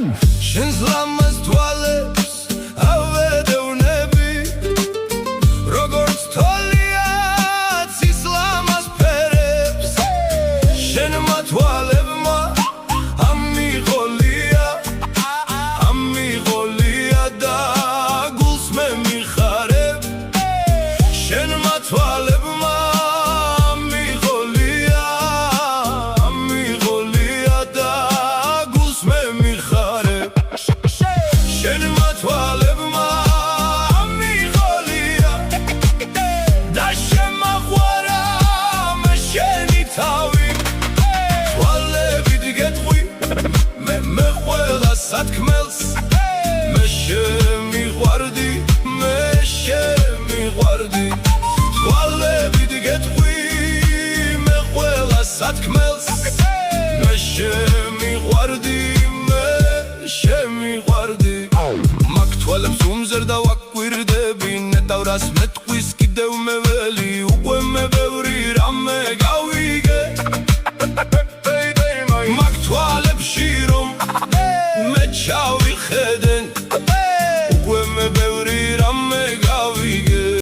შენს ლამაზ თვალებს ავედევნები როგორც თვალია ცის ლამაზ ფერებს შენმა თვალებმა ამიღოლია და გულს მე მიხარებ შენმა თვალებმა ამიღოლია და გულს მე მიხარებ შენმა თვალებმა ამიღოლია და შემაყვარა მე შენი თავი თვალებით გეტყვი მე ყველა სათქმელს მე შემიყვარდი თვალებით გეტყვი მე ყველა სათქმელს მე შემიყვარდი მაგ თვალებს უმზერდა ვაკვირდები ნეტავრას მეტყვის კიდევ მე ველი უკვე მე ბევრი რამე გავიგე მაგ თვალებში რომ მე ჩავიხედენ